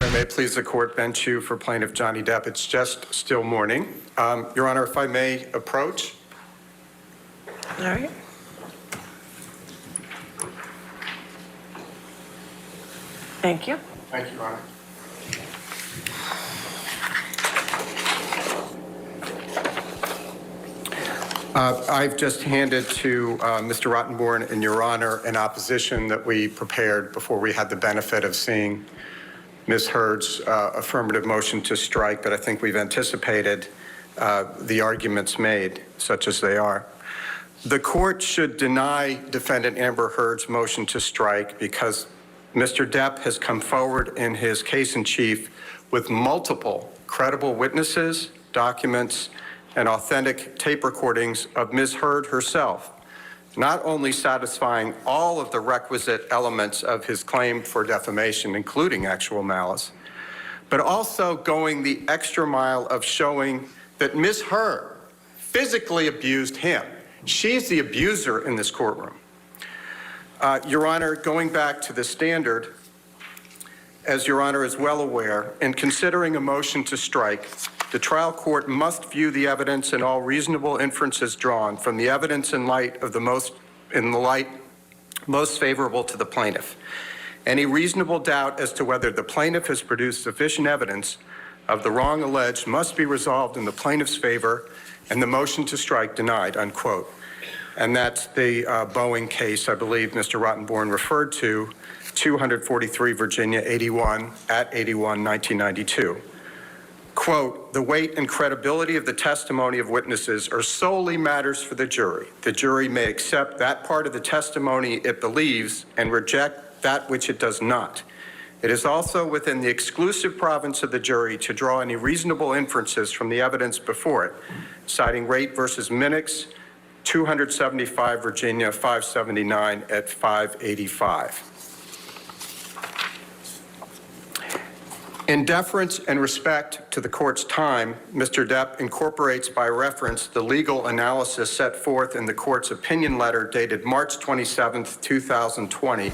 I may please the court, Ben Chu for plaintiff Johnny Depp. It's just still morning. Your Honor, if I may approach. All right. Thank you. Thank you, Your Honor. I've just handed to Mr. Rottenborn and Your Honor an opposition that we prepared before we had the benefit of seeing Ms. Heard's affirmative motion to strike, but I think we've anticipated the arguments made, such as they are. The court should deny defendant Amber Heard's motion to strike because Mr. Depp has come forward in his case in chief with multiple credible witnesses, documents, and authentic tape recordings of Ms. Heard herself, not only satisfying all of the requisite elements of his claim for defamation, including actual malice, but also going the extra mile of showing that Ms. Heard physically abused him. She's the abuser in this courtroom. Your Honor, going back to the standard, as Your Honor is well aware, in considering a motion to strike, the trial court must view the evidence and all reasonable inferences drawn from the evidence in light most favorable to the plaintiff. Any reasonable doubt as to whether the plaintiff has produced sufficient evidence of the wrong alleged must be resolved in the plaintiff's favor and the motion to strike denied, unquote. And that's the Boeing case I believe Mr. Rottenborn referred to, 243 Virginia 81 at 81, 1992. Quote, the weight and credibility of the testimony of witnesses are solely matters for the jury. The jury may accept that part of the testimony it believes and reject that which it does not. It is also within the exclusive province of the jury to draw any reasonable inferences from the evidence before it, citing Rate versus Minix, 275 Virginia 579 at 585. In deference and respect to the court's time, Mr. Depp incorporates by reference the legal analysis set forth in the court's opinion letter dated March 27, 2020,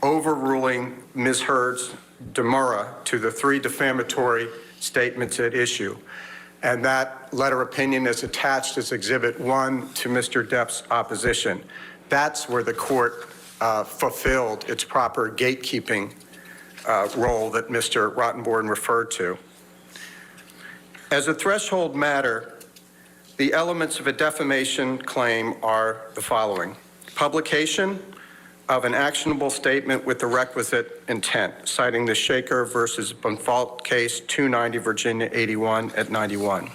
overruling Ms. Heard's demurrer to the 3 defamatory statements at issue. And that letter opinion is attached as Exhibit 1 to Mr. Depp's opposition. That's where the court fulfilled its proper gatekeeping role that Mr. Rottenborn referred to. As a threshold matter, the elements of a defamation claim are the following: publication of an actionable statement with the requisite intent, citing the Shaker versus Bonfalt case, 290 Virginia 81 at 91.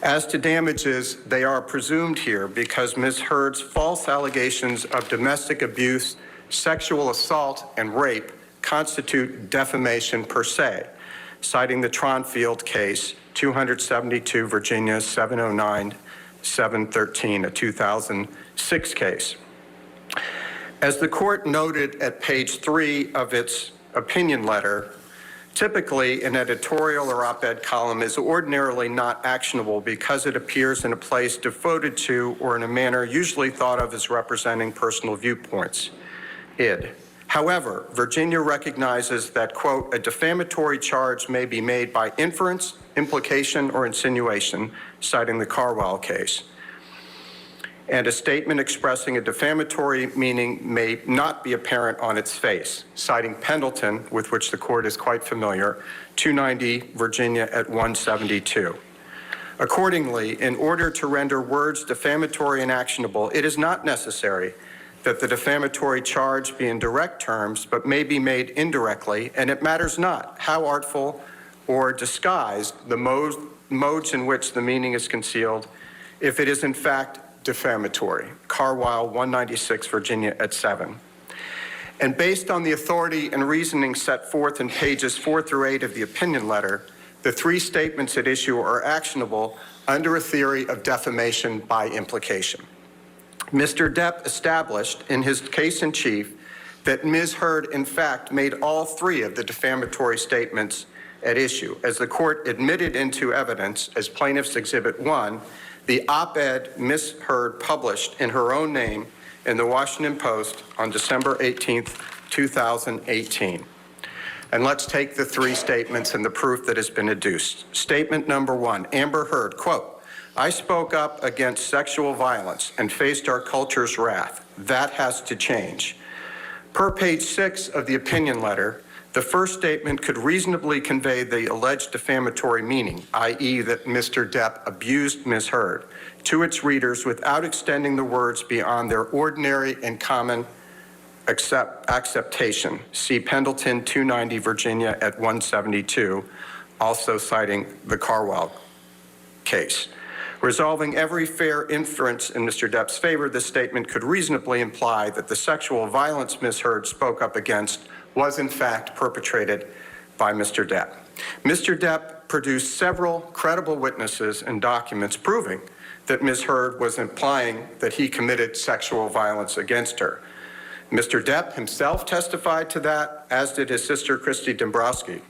As to damages, they are presumed here because Ms. Heard's false allegations of domestic abuse, sexual assault, and rape constitute defamation per se, citing the Tronfield case, 272 Virginia 709 713, a 2006 case. As the court noted at page 3 of its opinion letter, typically an editorial or op-ed column is ordinarily not actionable because it appears in a place devoted to or in a manner usually thought of as representing personal viewpoints. However, Virginia recognizes that, quote, a defamatory charge may be made by inference, implication, or insinuation, citing the Carwell case. And a statement expressing a defamatory meaning may not be apparent on its face, citing Pendleton, with which the court is quite familiar, 290 Virginia at 172. Accordingly, in order to render words defamatory and actionable, it is not necessary that the defamatory charge be in direct terms, but may be made indirectly, and it matters not how artful or disguised the modes in which the meaning is concealed, if it is in fact defamatory. Carwell, 196 Virginia at 7. And based on the authority and reasoning set forth in pages 4 through 8 of the opinion letter, the 3 statements at issue are actionable under a theory of defamation by implication. Mr. Depp established in his case in chief that Ms. Heard in fact made all 3 of the defamatory statements at issue. As the court admitted into evidence as Plaintiff's Exhibit 1, the op-ed Ms. Heard published in her own name in the Washington Post on December 18th, 2018. And let's take the three statements and the proof that has been adduced. Statement number one, Amber Heard, quote, "I spoke up against sexual violence and faced our culture's wrath. That has to change." Per page 6 of the opinion letter, the first statement could reasonably convey the alleged defamatory meaning, i.e. that Mr. Depp abused Ms. Heard, to its readers without extending the words beyond their ordinary and common acceptation. See Pendleton 290, Virginia at 172, also citing the Carwell case. Resolving every fair inference in Mr. Depp's favor, this statement could reasonably imply that the sexual violence Ms. Heard spoke up against was in fact perpetrated by Mr. Depp. Mr. Depp produced several credible witnesses and documents proving that Ms. Heard was implying that he committed sexual violence against her. Mr. Depp himself testified to that, as did his sister, Christy Dombrowski.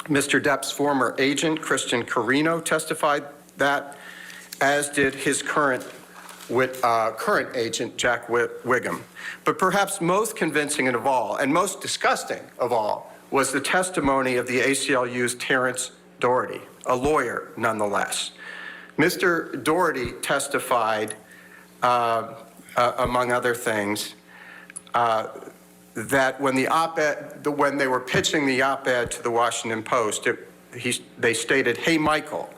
Mr. Depp's former agent, Christian Carino, testified that, as did his current agent, Jack Wiggum. But perhaps most convincing of all, and most disgusting of all, was the testimony of the ACLU's Terrence Doherty, a lawyer nonetheless. Mr. Doherty testified, among other things, that when when they were pitching the op-ed to the Washington Post, they stated, "Hey, Michael,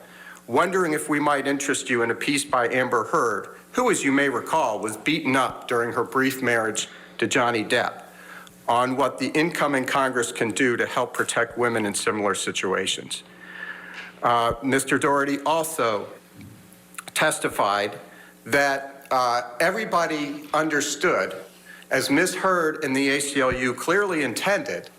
wondering if we might interest you in a piece by Amber Heard, who, as you may recall, was beaten up during her brief marriage to Johnny Depp, on what the incoming Congress can do to help protect women in similar situations." Mr. Doherty also testified that everybody understood, as Ms. Heard and the ACLU clearly intended,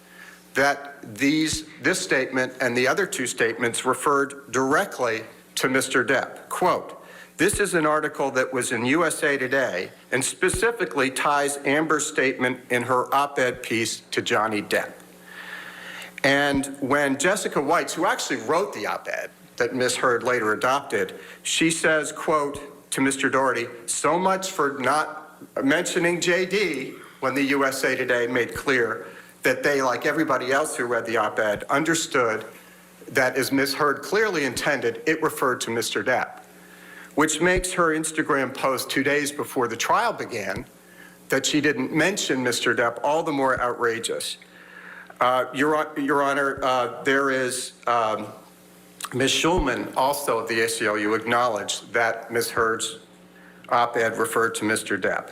that this statement and the other two statements referred directly to Mr. Depp. Quote, "This is an article that was in USA Today and specifically ties Amber's statement in her op-ed piece to Johnny Depp." And when Jessica Weitz, who actually wrote the op-ed that Ms. Heard later adopted, she says, quote, to Mr. Doherty, "So much for not mentioning JD," when the USA Today made clear that they, like everybody else who read the op-ed, understood that, as Ms. Heard clearly intended, it referred to Mr. Depp, which makes her Instagram post 2 days before the trial began, that she didn't mention Mr. Depp, all the more outrageous. Your Honor, there is Ms. Schulman, also of the ACLU, acknowledged that Ms. Heard's op-ed referred to Mr. Depp.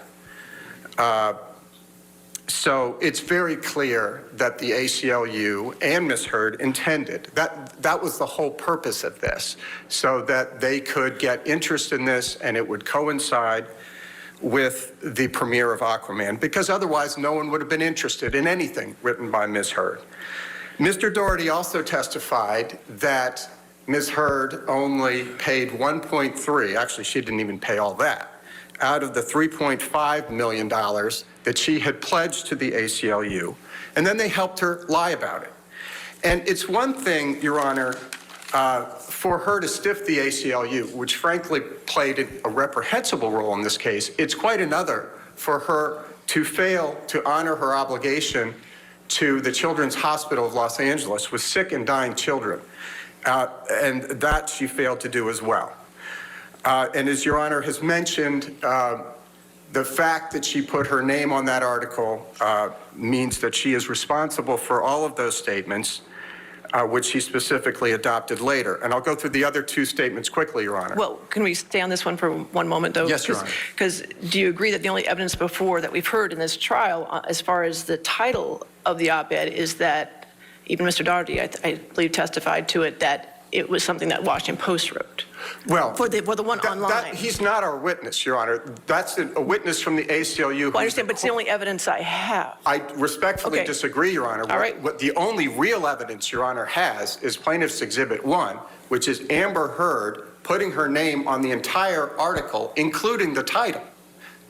So it's very clear that the ACLU and Ms. Heard intended. That was the whole purpose of this, so that they could get interest in this and it would coincide with the premiere of Aquaman, because otherwise no one would have been interested in anything written by Ms. Heard. Mr. Doherty also testified that Ms. Heard only paid 1.3, actually she didn't even pay all that, out of the $3.5 million that she had pledged to the ACLU, and then they helped her lie about it. And it's one thing, Your Honor, for her to stiff the ACLU, which frankly played a reprehensible role in this case. It's quite another for her to fail to honor her obligation to the Children's Hospital of Los Angeles with sick and dying children, and that she failed to do as well. And as Your Honor has mentioned, the fact that she put her name on that article means that she is responsible for all of those statements, which she specifically adopted later. And I'll go through the other two statements quickly, Your Honor. Well, can we stay on this one for one moment, though? Yes, Your Honor. Because do you agree that the only evidence before that we've heard in this trial, as far as the title of the op-ed, is that even Mr. Doherty, I believe, testified to it, that it was something that Washington Post wrote? Well, for the one online. He's not our witness, Your Honor. That's a witness from the ACLU. Well, I understand, but it's the only evidence I have. I respectfully disagree, Your Honor. All right. What the only real evidence Your Honor has is Plaintiff's Exhibit 1, which is Amber Heard putting her name on the entire article, including the title.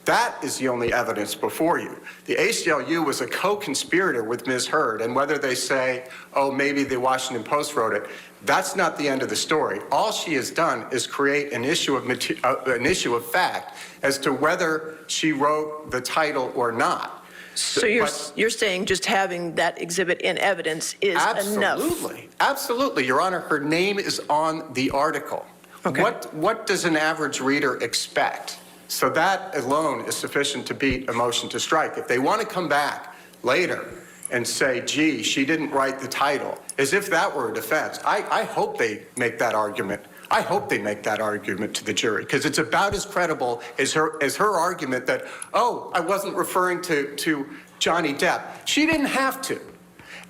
That is the only evidence before you. The ACLU was a co-conspirator with Ms. Heard, and whether they say, oh, maybe the Washington Post wrote it, that's not the end of the story. All she has done is create an issue of fact as to whether she wrote the title or not. So you're saying just having that exhibit in evidence is enough? Absolutely. Absolutely, Your Honor. Her name is on the article. Okay. What does an average reader expect? So that alone is sufficient to beat a motion to strike. If they want to come back later and say, gee, she didn't write the title, as if that were a defense, I hope they make that argument. I hope they make that argument to the jury, because it's about as credible as her argument that, oh, I wasn't referring to Johnny Depp. She didn't have to.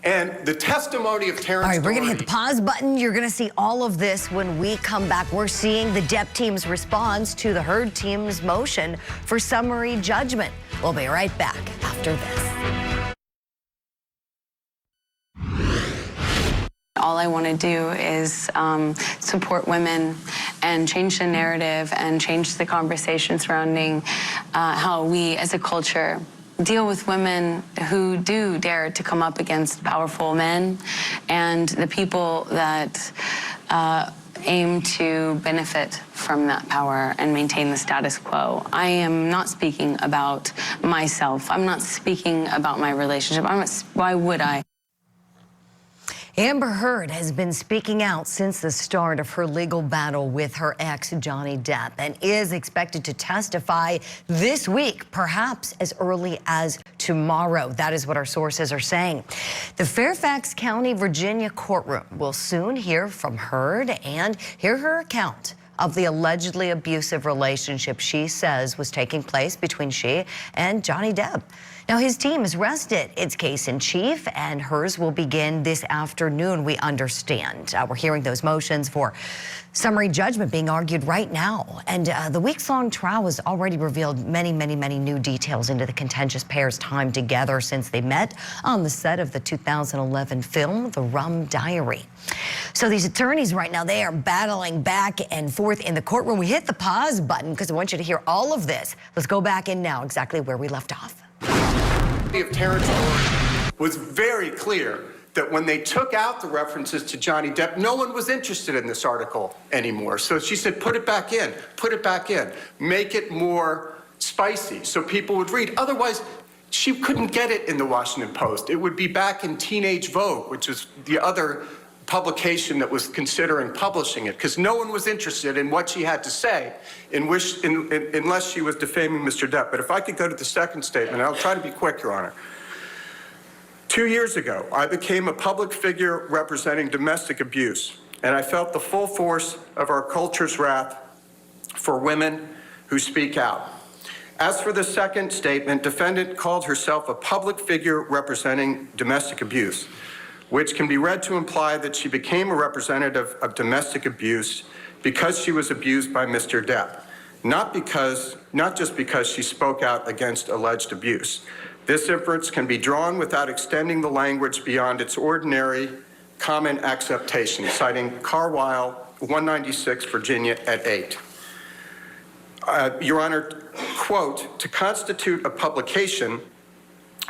And the testimony of Terrence All right, we're going to Doherty, hit the pause button. You're going to see all of this when we come back. We're seeing the Depp team's response to the Heard team's motion for summary judgment. We'll be right back after this. All I want to do is support women and change the narrative and change the conversation surrounding how we as a culture deal with women who do dare to come up against powerful men and the people that aim to benefit from that power and maintain the status quo. I am not speaking about myself. I'm not speaking about my relationship. Why would I? Amber Heard has been speaking out since the start of her legal battle with her ex, Johnny Depp, and is expected to testify this week, perhaps as early as tomorrow. That is what our sources are saying. The Fairfax County, Virginia courtroom will soon hear from Heard and hear her account of the allegedly abusive relationship she says was taking place between she and Johnny Depp. Now, his team has rested its case in chief, and hers will begin this afternoon, we understand. We're hearing those motions for summary judgment being argued right now. And the weeks-long trial has already revealed many new details into the contentious pair's time together since they met on the set of the 2011 film, The Rum Diary. So these attorneys right now, they are battling back and forth in the courtroom. We hit the pause button because I want you to hear all of this. Let's go back in now exactly where we left off. of Terrence Doherty was very clear that when they took out the references to Johnny Depp, no one was interested in this article anymore. So she said, put it back in, make it more spicy so people would read. Otherwise, she couldn't get it in the Washington Post. It would be back in Teenage Vogue, which is the other publication that was considering publishing it, because no one was interested in what she had to say unless she was defaming Mr. Depp. But if I could go to the second statement, I'll try to be quick, Your Honor. 2 years ago, I became a public figure representing domestic abuse, and I felt the full force of our culture's wrath for women who speak out. As for the second statement, defendant called herself a public figure representing domestic abuse, which can be read to imply that she became a representative of domestic abuse because she was abused by Mr. Depp, not just because she spoke out against alleged abuse. This inference can be drawn without extending the language beyond its ordinary common acceptation, citing Carlisle 196, Virginia at 8. Your Honor, quote, to constitute a publication,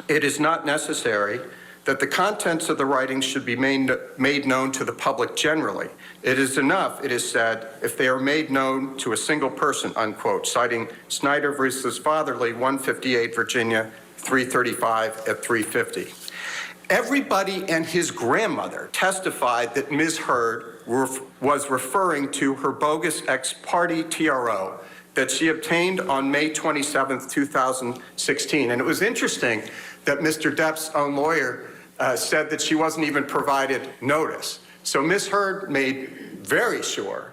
it is not necessary that the contents of the writing should be made known to the public generally. It is enough, it is said, if they are made known to a single person, unquote, citing Snyder versus Fatherly, 158, Virginia, 335 at 350. Everybody and his grandmother testified that Ms. Heard was referring to her bogus ex-parte TRO that she obtained on May 27, 2016. And it was interesting that Mr. Depp's own lawyer said that she wasn't even provided notice. So Ms. Heard made very sure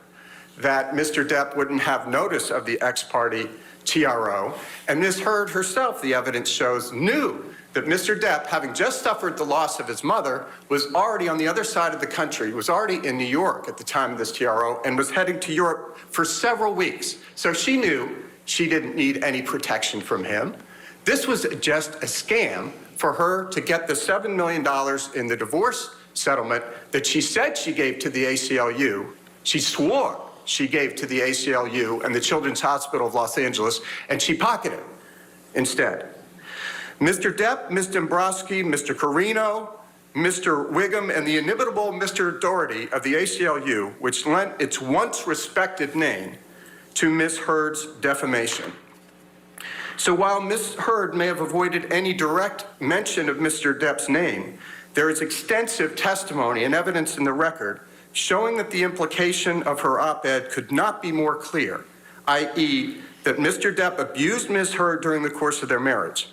that Mr. Depp wouldn't have notice of the ex-parte TRO. And Ms. Heard herself, the evidence shows, knew that Mr. Depp, having just suffered the loss of his mother, was already on the other side of the country, was already in New York at the time of this TRO, and was heading to Europe for several weeks. So she knew she didn't need any protection from him. This was just a scam for her to get the $7 million in the divorce settlement that she said she gave to the ACLU. She swore she gave to the ACLU and the Children's Hospital of Los Angeles, and she pocketed instead. Mr. Depp, Ms. Dombrowski, Mr. Carino, Mr. Wiggum, and the inimitable Mr. Doherty of the ACLU, which lent its once respected name to Ms. Heard's defamation. So while Ms. Heard may have avoided any direct mention of Mr. Depp's name, there is extensive testimony and evidence in the record showing that the implication of her op-ed could not be more clear, i.e., that Mr. Depp abused Ms. Heard during the course of their marriage.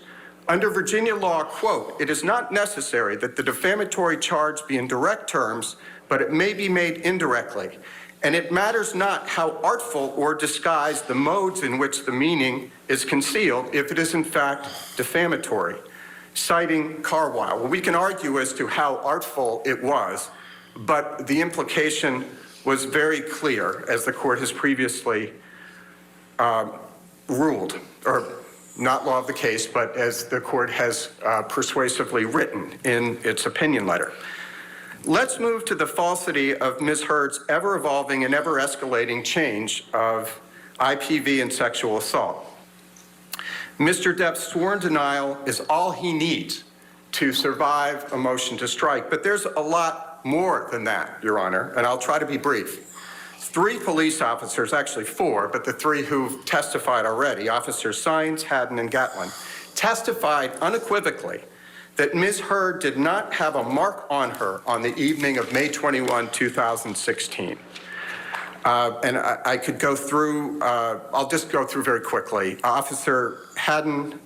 Under Virginia law, quote, "It is not necessary that the defamatory charge be in direct terms, but it may be made indirectly. And it matters not how artful or disguised the modes in which the meaning is concealed if it is in fact defamatory." Citing Carwile. Well, we can argue as to how artful it was, but the implication was very clear, as the court has previously ruled, or not law of the case, but as the court has persuasively written in its opinion letter. Let's move to the falsity of Ms. Heard's ever-evolving and ever-escalating change of IPV and sexual assault. Mr. Depp's sworn denial is all he needs to survive a motion to strike, but there's a lot more than that, Your Honor, and I'll try to be brief. 3 police officers, actually 4, but the 3 who've testified already, Officers Sines, Haddon, and Gatlin, testified unequivocally that Ms. Heard did not have a mark on her on the evening of May 21, 2016. And I could go through, I'll just go through very quickly. Officer Haddon,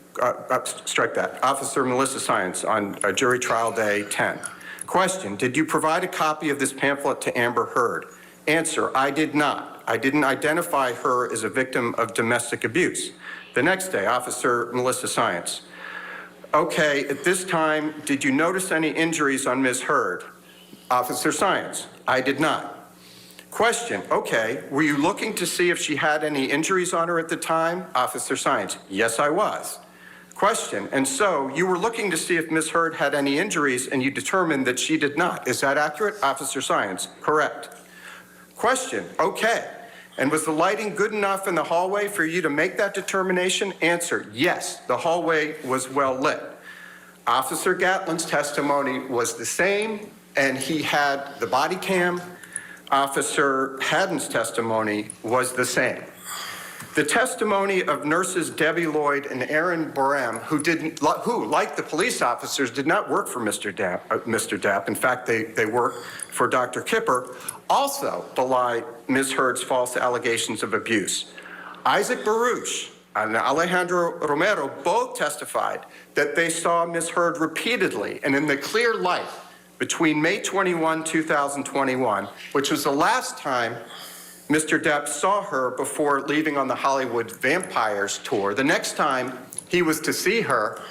strike that, Officer Melissa Sines on jury trial day 10. Question, did you provide a copy of this pamphlet to Amber Heard? Answer, I did not. I didn't identify her as a victim of domestic abuse. The next day, Officer Melissa Sines. Okay, at this time, did you notice any injuries on Ms. Heard? Officer Sines, I did not. Question, okay, were you looking to see if she had any injuries on her at the time? Officer Sines, yes, I was. Question, and so you were looking to see if Ms. Heard had any injuries and you determined that she did not. Is that accurate? Officer Sines, correct. Question, okay, and was the lighting good enough in the hallway for you to make that determination? Answer, yes, the hallway was well lit. Officer Gatlin's testimony was the same, and he had the body cam. Officer Haddon's testimony was the same. The testimony of nurses Debbie Lloyd and Erin Barham, who, like the police officers, did not work for Mr. Depp. In fact, they worked for Dr. Kipper, also belie Ms. Heard's false allegations of abuse. Isaac Baruch and Alejandro Romero both testified that they saw Ms. Heard repeatedly and in the clear light between May 21, 2021, which was the last time Mr. Depp saw her before leaving on the Hollywood Vampires tour. The next time he was to see her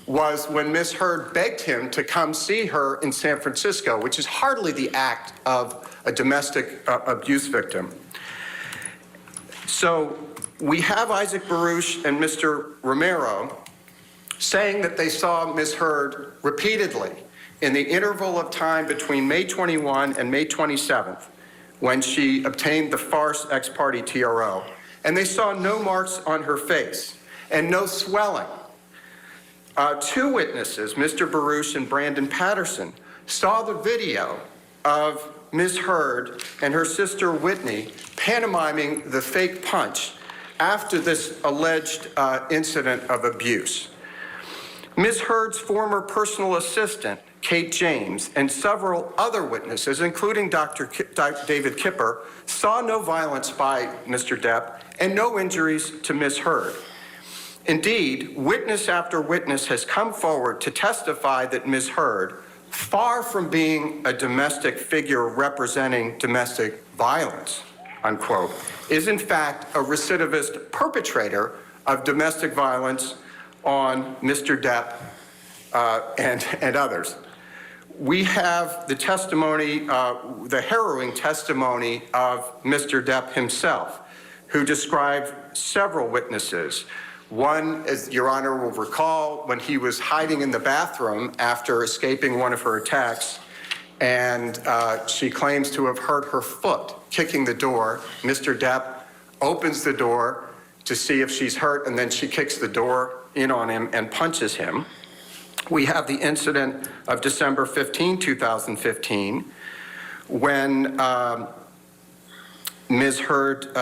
was when Ms. Heard begged him to come see her in San Francisco, which is hardly the act of a domestic abuse victim. So we have Isaac Baruch and Mr. Romero saying that they saw Ms. Heard repeatedly in the interval of time between May 21 and May 27th, when she obtained the farce ex parte TRO, and they saw no marks on her face and no swelling. 2 witnesses, Mr. Baruch and Brandon Patterson, saw the video of Ms. Heard and her sister Whitney pantomiming the fake punch after this alleged incident of abuse. Ms. Heard's former personal assistant, Kate James, and several other witnesses, including Dr. David Kipper, saw no violence by Mr. Depp and no injuries to Ms. Heard. Indeed, witness after witness has come forward to testify that Ms. Heard, far from being a domestic figure representing domestic violence, unquote, is in fact a recidivist perpetrator of domestic violence on Mr. Depp and others. We have the testimony, the harrowing testimony of Mr. Depp himself, who described several witnesses. One, as Your Honor will recall, when he was hiding in the bathroom after escaping one of her attacks, and she claims to have hurt her foot kicking the door. Mr. Depp opens the door to see if she's hurt, and then she kicks the door in on him and punches him. We have the incident of December 15, 2015, when Ms. Heard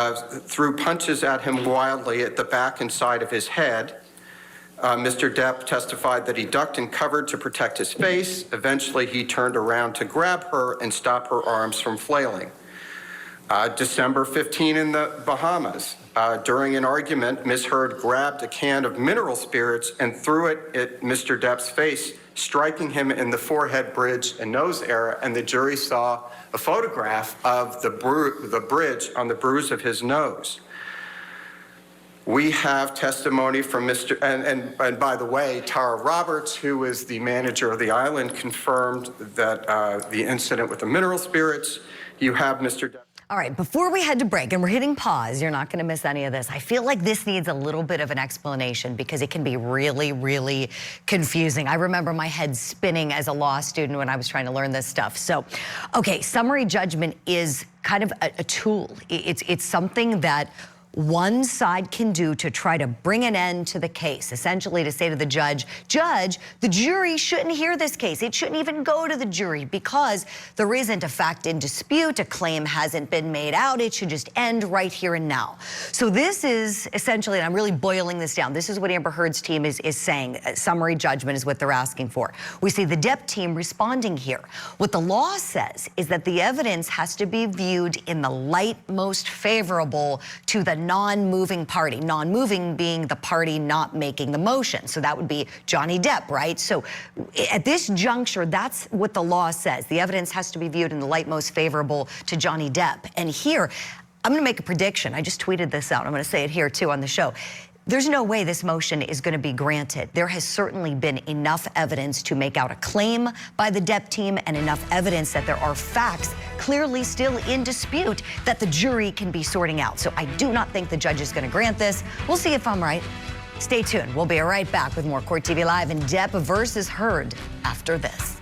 threw punches at him wildly at the back and side of his head Mr. Depp testified that he ducked and covered to protect his face. Eventually, he turned around to grab her and stop her arms from flailing. December 15 in the Bahamas. During an argument, Ms. Heard grabbed a can of mineral spirits and threw it at Mr. Depp's face, striking him in the forehead, bridge, and nose area, and the jury saw a photograph of the bridge on the bruise of his nose. We have testimony from Mr. And by the way, Tara Roberts, who is the manager of the island, confirmed that the incident with the mineral spirits. You have Mr. Depp. All right, before we head to break, and we're hitting pause, you're not going to miss any of this. I feel like this needs a little bit of an explanation because it can be really, really confusing. I remember my head spinning as a law student when I was trying to learn this stuff. So, okay, summary judgment is kind of a tool. It's something that one side can do to try to bring an end to the case, essentially to say to the judge, the jury shouldn't hear this case. It shouldn't even go to the jury because there isn't a fact in dispute, a claim hasn't been made out, it should just end right here and now. So this is essentially, and I'm really boiling this down, this is what Amber Heard's team is saying. Summary judgment is what they're asking for. We see the Depp team responding here. What the law says is that the evidence has to be viewed in the light most favorable to the non-moving party, non-moving being the party not making the motion. So that would be Johnny Depp, right? So at this juncture, that's what the law says. The evidence has to be viewed in the light most favorable to Johnny Depp. And here, I'm going to make a prediction. I just tweeted this out. I'm going to say it here too on the show. There's no way this motion is going to be granted. There has certainly been enough evidence to make out a claim by the Depp team and enough evidence that there are facts clearly still in dispute that the jury can be sorting out. So I do not think the judge is going to grant this. We'll see if I'm right. Stay tuned. We'll be right back with more Court TV Live and Depp versus Heard after this.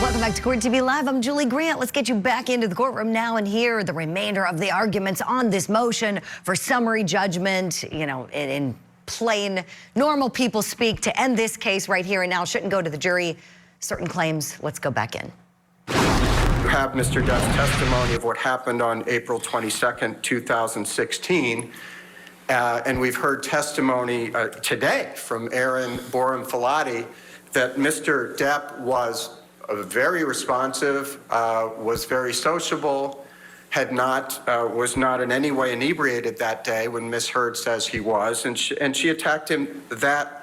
Welcome back to Court TV Live. I'm Julie Grant. Let's get you back into the courtroom now and hear the remainder of the arguments on this motion for summary judgment, you know, in plain, normal people speak, to end this case right here and now. Shouldn't go to the jury. Certain claims. Let's go back in. You have Mr. Depp's testimony of what happened on April 22nd, 2016. And we've heard testimony today from Aaron Borum-Filati that Mr. Depp was very responsive, was very sociable, was not in any way inebriated that day when Ms. Heard says he was, and she attacked him that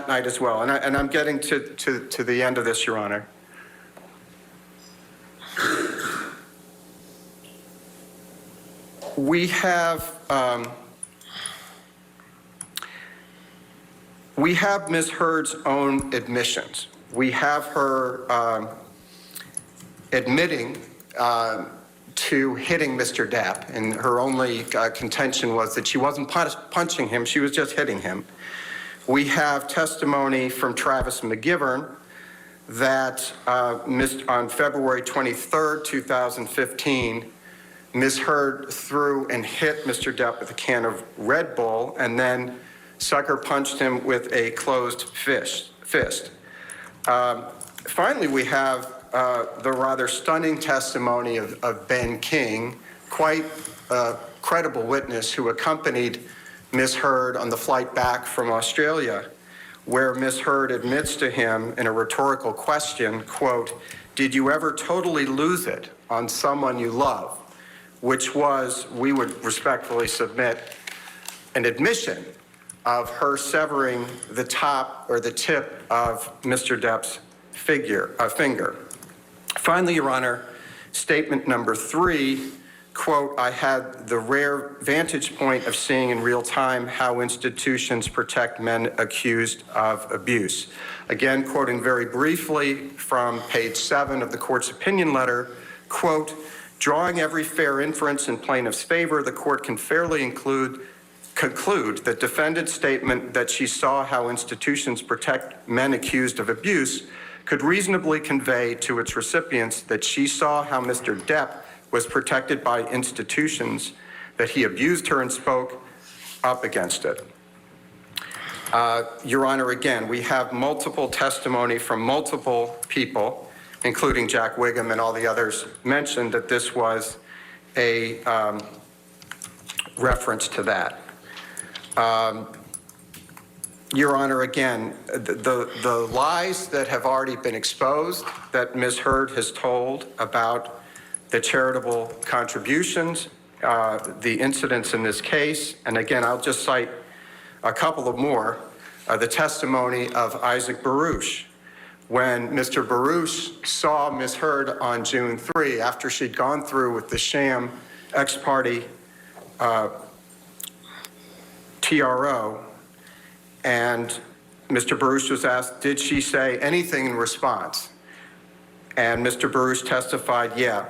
night as well. And I'm getting to the end of this, Your Honor. We have Ms. Heard's own admissions. We have her admitting to hitting Mr. Depp, and her only contention was that she wasn't punching him, she was just hitting him. We have testimony from Travis McGivern that on February 23rd, 2015, Ms. Heard threw and hit Mr. Depp with a can of Red Bull and then sucker punched him with a closed fist. Finally, we have the rather stunning testimony of Ben King, quite a credible witness who accompanied Ms. Heard on the flight back from Australia, where Ms. Heard admits to him in a rhetorical question, quote, "Did you ever totally lose it on someone you love?" Which was, we would respectfully submit, an admission of her severing the top or the tip of Mr. Depp's finger. Finally, Your Honor, statement number 3, quote, "I had the rare vantage point of seeing in real time how institutions protect men accused of abuse." Again, quoting very briefly from page 7 of the court's opinion letter, quote, "Drawing every fair inference in plaintiff's favor, the court can fairly conclude that defendant's statement that she saw how institutions protect men accused of abuse could reasonably convey to its recipients that she saw how Mr. Depp was protected by institutions, that he abused her and spoke up against it." Your Honor, again, we have multiple testimony from multiple people, including Jack Wiggum and all the others, mentioned that this was a reference to that. Your Honor, again, the lies that have already been exposed that Ms. Heard has told about the charitable contributions, the incidents in this case, and again, I'll just cite a couple of more, the testimony of Isaac Baruch. When Mr. Baruch saw Ms. Heard on June 3, after she'd gone through with the sham ex-parte TRO, and Mr. Baruch was asked, did she say anything in response? And Mr. Baruch testified, yeah.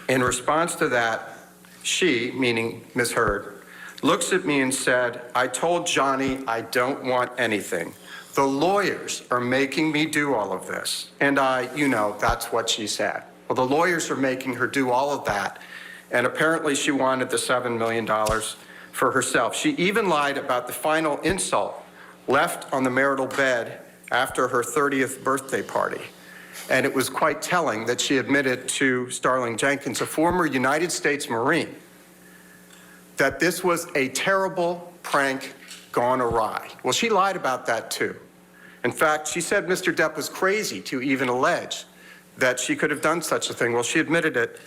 In response to that, she, meaning Ms. Heard, looks at me and said, I told Johnny I don't want anything. The lawyers are making me do all of this. And that's what she said. Well, the lawyers are making her do all of that. And apparently she wanted the $7 million for herself. She even lied about the final insult left on the marital bed after her 30th birthday party. And it was quite telling that she admitted to Starling Jenkins, a former United States Marine, that this was a terrible prank gone awry. Well, she lied about that too. In fact, she said Mr. Depp was crazy to even allege that she could have done such a thing. Well, she admitted it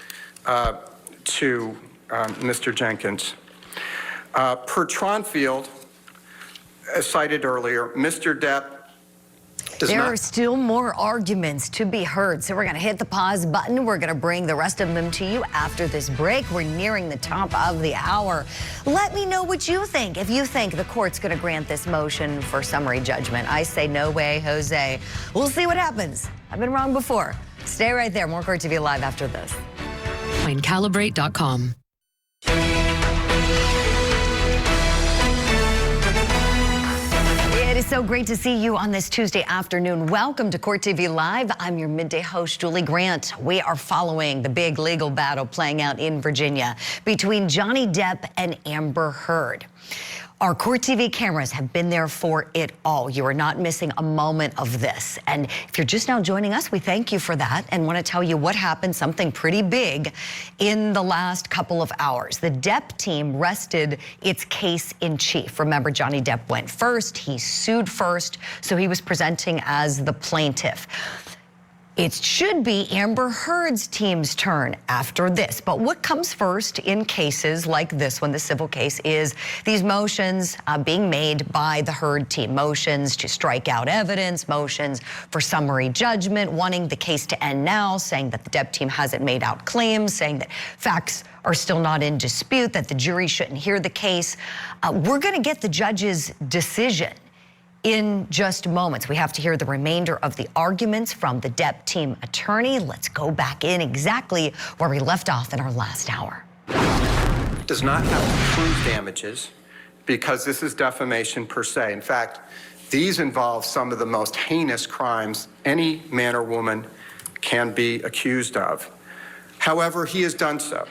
to Mr. Jenkins. Per Tronfield, as cited earlier, Mr. Depp There are still more arguments to be heard, so we're going to hit the pause button. We're going to bring the rest of them to you after this break. We're nearing the top of the hour. Let me know what you think. If you think the court's going to grant this motion for summary judgment, I say no way, Jose. We'll see what happens. I've been wrong before. Stay right there. More Court TV Live after this. Calibrate.com. It is so great to see you on this Tuesday afternoon. Welcome to Court TV Live. I'm your midday host, Julie Grant. We are following the big legal battle playing out in Virginia between Johnny Depp and Amber Heard. Our Court TV cameras have been there for it all. You are not missing a moment of this. And if you're just now joining us, we thank you for that and want to tell you what happened, something pretty big in the last couple of hours. The Depp team rested its case in chief. Remember, Johnny Depp went first. He sued first, so he was presenting as the plaintiff. It should be Amber Heard's team's turn after this. But what comes first in cases like this one, the civil case, is these motions being made by the Heard team. Motions to strike out evidence, motions for summary judgment, wanting the case to end now, saying that the Depp team hasn't made out claims, saying that facts are still not in dispute, that the jury shouldn't hear the case. We're going to get the judge's decision in just moments. We have to hear the remainder of the arguments from the Depp team attorney. Let's go back in exactly where we left off in our last hour. Does not have to prove damages because this is defamation per se. In fact, these involve some of the most heinous crimes any man or woman can be accused of. However, he has done so.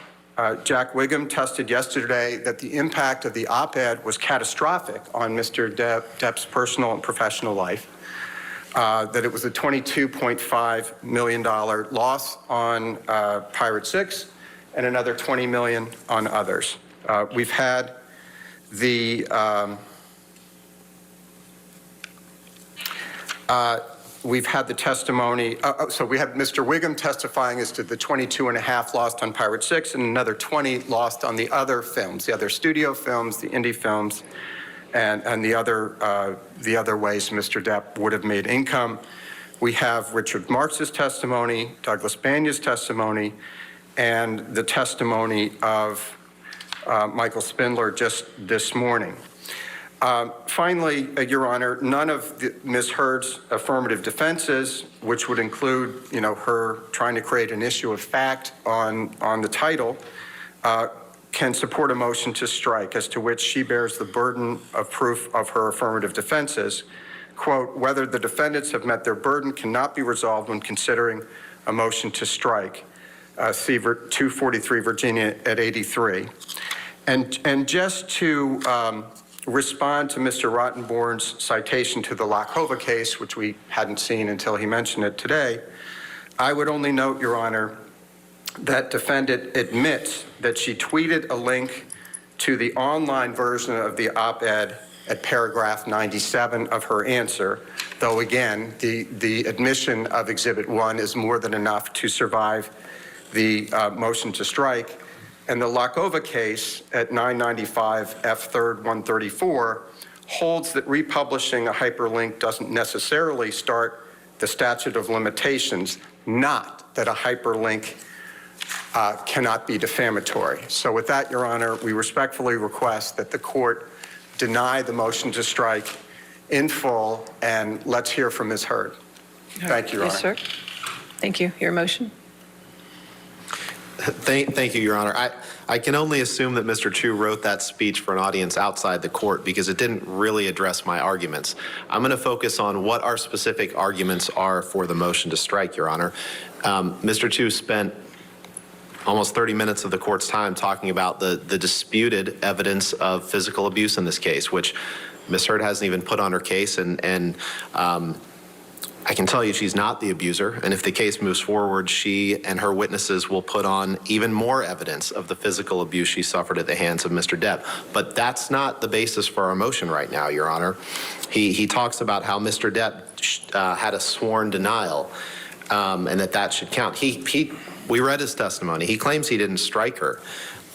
Jack Wiggum tested yesterday that the impact of the op-ed was catastrophic on Mr. Depp's personal and professional life, that it was a $22.5 million loss on Pirate 6 and another $20 million on others. We've had the testimony, so we have Mr. Wiggum testifying as to the 22.5 lost on Pirate 6 and another 20 lost on the other films, the other studio films, the indie films, and the other ways Mr. Depp would have made income. We have Richard Marx's testimony, Douglas Banya's testimony, and the testimony of Michael Spindler just this morning. Finally, Your Honor, none of Ms. Heard's affirmative defenses, which would include, her trying to create an issue of fact on the title, can support a motion to strike, as to which she bears the burden of proof of her affirmative defenses. Quote, whether the defendants have met their burden cannot be resolved when considering a motion to strike. See 243 Virginia at 83. And just to respond to Mr. Rottenborn's citation to the Lacova case, which we hadn't seen until he mentioned it today, I would only note, Your Honor, that defendant admits that she tweeted a link to the online version of the op-ed at paragraph 97 of her answer, though again, the admission of Exhibit 1 is more than enough to survive the motion to strike. And the Lakova case at 995 F. 3rd 134 holds that republishing a hyperlink doesn't necessarily start the statute of limitations, not that a hyperlink cannot be defamatory. So with that, Your Honor, we respectfully request that the court deny the motion to strike in full, and let's hear from Ms. Hurd. Thank you, Your Honor. Yes, sir. Thank you. Your motion? Thank you, Your Honor. I can only assume that Mr. Chu wrote that speech for an audience outside the court because it didn't really address my arguments. I'm going to focus on what our specific arguments are for the motion to strike, Your Honor. Mr. Chu spent almost 30 minutes of the court's time talking about the disputed evidence of physical abuse in this case, which Ms. Hurd hasn't even put on her case, and I can tell you she's not the abuser, and if the case moves forward, she and her witnesses will put on even more evidence of the physical abuse she suffered at the hands of Mr. Depp. But that's not the basis for our motion right now, Your Honor. He talks about how Mr. Depp had a sworn denial, and that should count. We read his testimony. He claims he didn't strike her.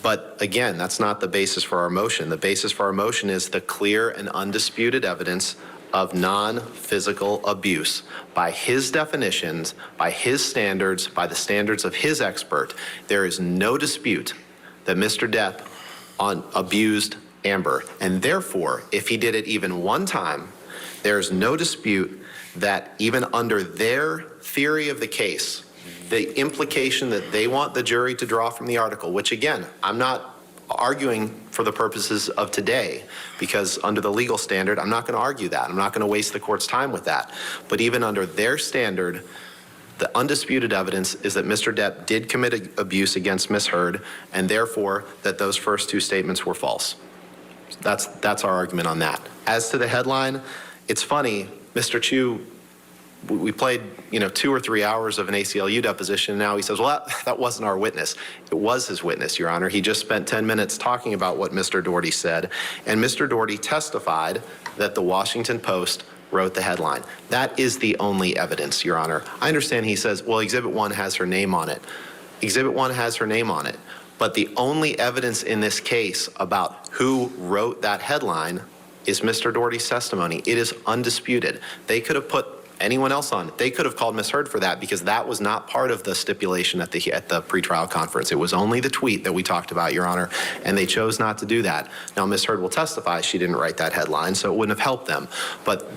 But again, that's not the basis for our motion. The basis for our motion is the clear and undisputed evidence of non-physical abuse by his definitions, by his standards, by the standards of his expert. There is no dispute that Mr. Depp abused Amber. And therefore, if he did it even one time, there is no dispute that even under their theory of the case, the implication that they want the jury to draw from the article, which again, I'm not arguing for the purposes of today, because under the legal standard, I'm not going to argue that. I'm not going to waste the court's time with that. But even under their standard, the undisputed evidence is that Mr. Depp did commit abuse against Ms. Hurd, and therefore that those first two statements were false. That's our argument on that. As to the headline, it's funny, Mr. Chu, we played 2 or 3 hours of an ACLU deposition, and now he says, well, that wasn't our witness. It was his witness, Your Honor. He just spent 10 minutes talking about what Mr. Doherty said, and Mr. Doherty testified that the Washington Post wrote the headline. That is the only evidence, Your Honor. I understand he says, well, Exhibit 1 has her name on it. Exhibit 1 has her name on it, but the only evidence in this case about who wrote that headline is Mr. Doherty's testimony. It is undisputed. They could have put anyone else on. They could have called Ms. Hurd for that because that was not part of the stipulation at the pretrial conference. It was only the tweet that we talked about, Your Honor, and they chose not to do that. Now, Ms. Hurd will testify she didn't write that headline, so it wouldn't have helped them. But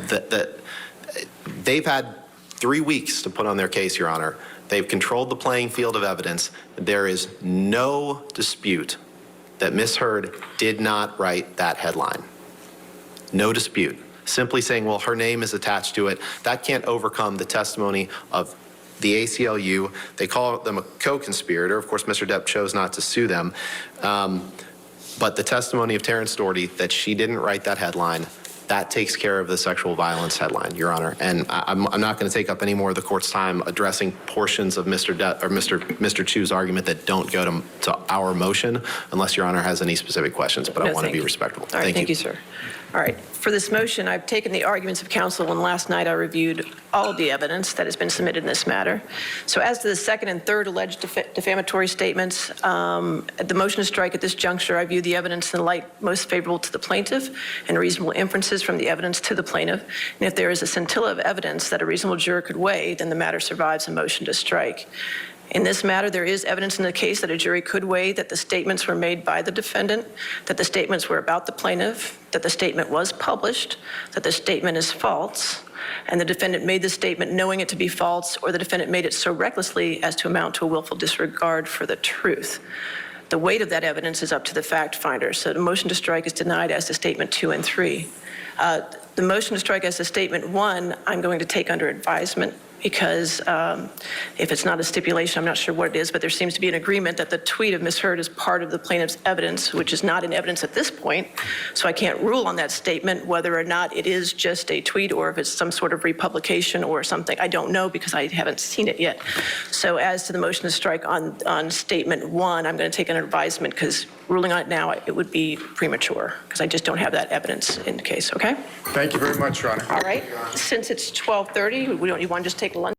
they've had 3 weeks to put on their case, Your Honor. They've controlled the playing field of evidence. There is no dispute that Ms. Hurd did not write that headline. No dispute. Simply saying, well, her name is attached to it, that can't overcome the testimony of the ACLU. They call them a co-conspirator. Of course, Mr. Depp chose not to sue them. But the testimony of Terrence Doherty that she didn't write that headline, that takes care of the sexual violence headline, Your Honor. And I'm not going to take up any more of the court's time addressing portions of Mr. Chu's argument that don't go to our motion, unless Your Honor has any specific questions. But I want to be respectful. All right, thank you, sir. All right, for this motion, I've taken the arguments of counsel, and last night I reviewed all of the evidence that has been submitted in this matter. So as to the second and third alleged defamatory statements, the motion to strike at this juncture, I view the evidence in the light most favorable to the plaintiff and reasonable inferences from the evidence to the plaintiff. And if there is a scintilla of evidence that a reasonable juror could weigh, then the matter survives a motion to strike. In this matter, there is evidence in the case that a jury could weigh that the statements were made by the defendant, that the statements were about the plaintiff, that the statement was published, that the statement is false, and the defendant made the statement knowing it to be false, or the defendant made it so recklessly as to amount to a willful disregard for the truth. The weight of that evidence is up to the fact finder. So the motion to strike is denied as to statement 2 and 3. The motion to strike as to statement 1, I'm going to take under advisement. because if it's not a stipulation, I'm not sure what it is, but there seems to be an agreement that the tweet of Ms. Heard is part of the plaintiff's evidence, which is not in evidence at this point. So I can't rule on that statement, whether or not it is just a tweet or if it's some sort of republication or something. I don't know because I haven't seen it yet. So as to the motion to strike on statement 1, I'm going to take an advisement because ruling on it now, it would be premature because I just don't have that evidence in the case, okay? Thank you very much, Your Honor. All right. Since it's 12:30, you want to just take lunch?